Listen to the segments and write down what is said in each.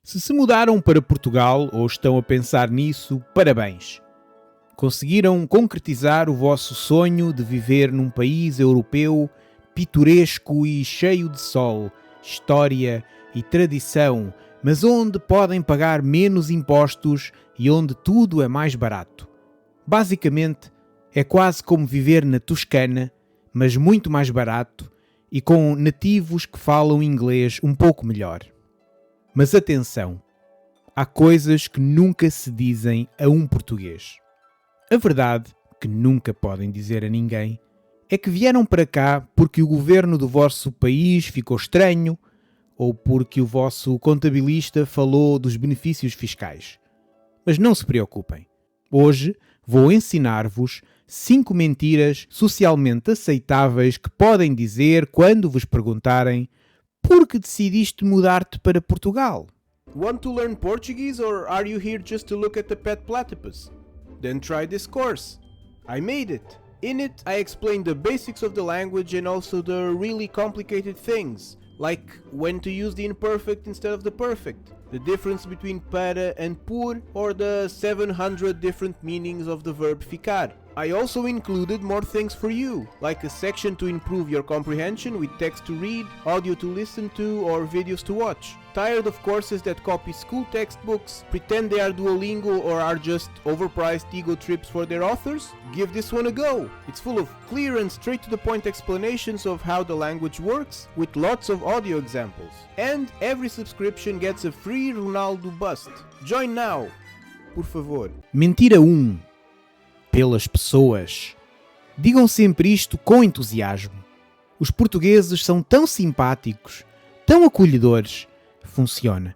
Se mudaram para Portugal ou estão a pensar nisso, parabéns! Conseguiram concretizar o vosso sonho de viver num país europeu pitoresco e cheio de sol, história e tradição, mas onde podem pagar menos impostos e onde tudo é mais barato. Basicamente, é quase como viver na Toscana, mas muito mais barato e com nativos que falam inglês um pouco melhor. Mas atenção, há coisas que nunca se dizem a um português. A verdade, que nunca podem dizer a ninguém, é que vieram para cá porque o governo do vosso país ficou estranho ou porque o vosso contabilista falou dos benefícios fiscais. Mas não se preocupem. Hoje vou ensinar-vos 5 mentiras socialmente aceitáveis que podem dizer quando vos perguntarem por que decidiste mudar-te para Portugal. Want to learn Portuguese or are you here just to look at the pet platypus? Then try this course. I made it. In it, I explain the basics of the language and also the really complicated things, like when to use the imperfect instead of the perfect, the difference between para and por, or the 700 different meanings of the verb ficar. I also included more things for you, like a section to improve your comprehension with text to read, audio to listen to, or videos to watch. Tired of courses that copy school textbooks, pretend they are Duolingo or are just overpriced ego trips for their authors? Give this one a go! It's full of clear and straight to the point explanations of how the language works, with lots of audio examples. And every subscription gets a free Ronaldo bust. Join now! Por favor. Mentira 1. Pelas pessoas. Digam sempre isto com entusiasmo. Os portugueses são tão simpáticos, tão acolhedores. Funciona.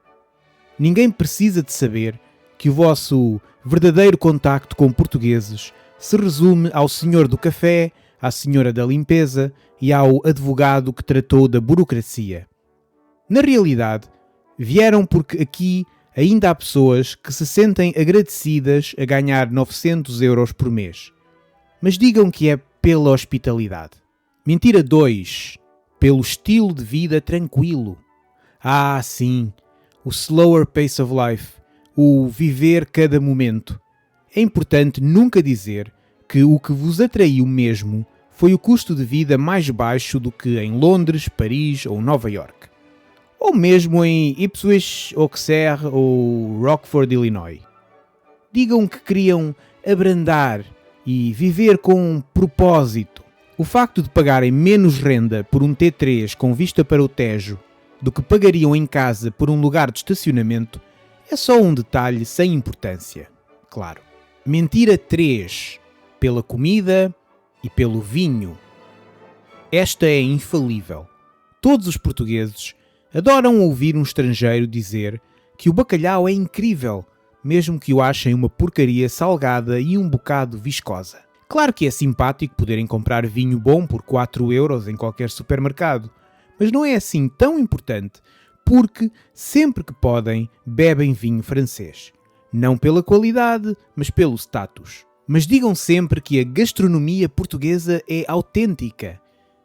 Ninguém precisa de saber que o vosso verdadeiro contacto com portugueses se resume ao senhor do café, à senhora da limpeza e ao advogado que tratou da burocracia. Na realidade, vieram porque aqui ainda há pessoas que se sentem agradecidas a ganhar 900 euros por mês. Mas digam que é pela hospitalidade. Mentira 2. Pelo estilo de vida tranquilo. Ah, sim, o slower pace of life, o viver cada momento. É importante nunca dizer que o que vos atraiu mesmo foi o custo de vida mais baixo do que em Londres, Paris ou Nova York. Ou mesmo em Ipswich, Auxerre ou Rockford, Illinois. Digam que queriam abrandar e viver com um propósito. O facto de pagarem menos renda por um T3 com vista para o Tejo do que pagariam em casa por um lugar de estacionamento é só um detalhe sem importância. Claro. Mentira 3. Pela comida e pelo vinho. Esta é infalível. Todos os portugueses adoram ouvir um estrangeiro dizer que o bacalhau é incrível, mesmo que o achem uma porcaria salgada e um bocado viscosa. Claro que é simpático poderem comprar vinho bom por 4 euros em qualquer supermercado, mas não é assim tão importante porque, sempre que podem, bebem vinho francês. Não pela qualidade, mas pelo status. Mas digam sempre que a gastronomia portuguesa é autêntica.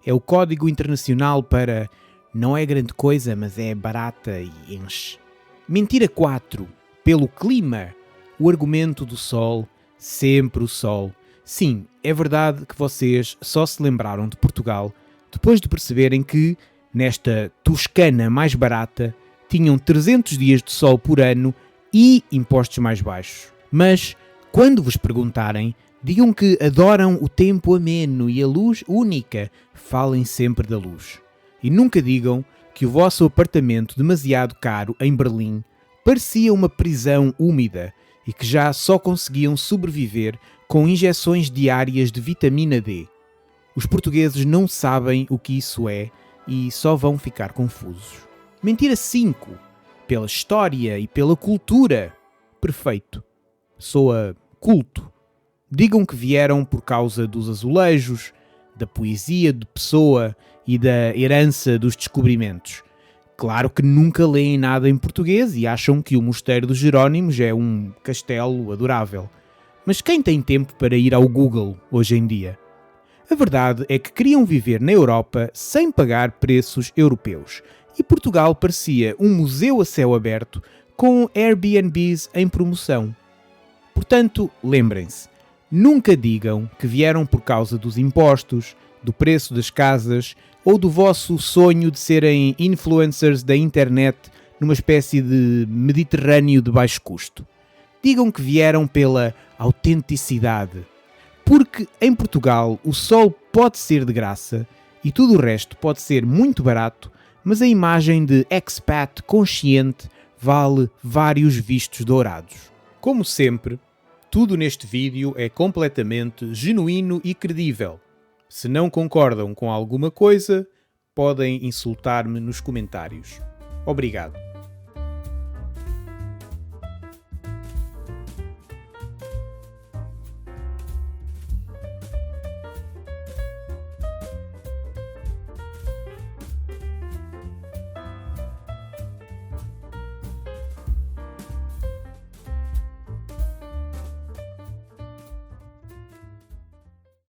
É o código internacional para não é grande coisa, mas é barata e enche. Mentira 4. Pelo clima. O argumento do sol, sempre o sol. Sim, é verdade que vocês só se lembraram de Portugal depois de perceberem que, nesta Toscana mais barata, tinham 300 dias de sol por ano e impostos mais baixos. Mas, quando vos perguntarem, digam que adoram o tempo ameno e a luz única. Falem sempre da luz. E nunca digam que o vosso apartamento demasiado caro em Berlim parecia uma prisão úmida e que já só conseguiam sobreviver com injeções diárias de vitamina D. Os portugueses não sabem o que isso é e só vão ficar confusos. Mentira 5. Pela história e pela cultura. Perfeito. Soa culto. Digam que vieram por causa dos azulejos, da poesia de Pessoa e da herança dos descobrimentos. Claro que nunca leem nada em português e acham que o Mosteiro dos Jerónimos é um castelo adorável. Mas quem tem tempo para ir ao Google hoje em dia? A verdade é que queriam viver na Europa sem pagar preços europeus. E Portugal parecia um museu a céu aberto com Airbnbs em promoção. Portanto, lembrem-se, nunca digam que vieram por causa dos impostos, do preço das casas ou do vosso sonho de serem influencers da internet numa espécie de Mediterrâneo de baixo custo. Digam que vieram pela autenticidade. Porque em Portugal o sol pode ser de graça e tudo o resto pode ser muito barato, mas a imagem de expat consciente vale vários vistos dourados. Como sempre, tudo neste vídeo é completamente genuíno e credível. Se não concordam com alguma coisa, podem insultar-me nos comentários. Obrigado.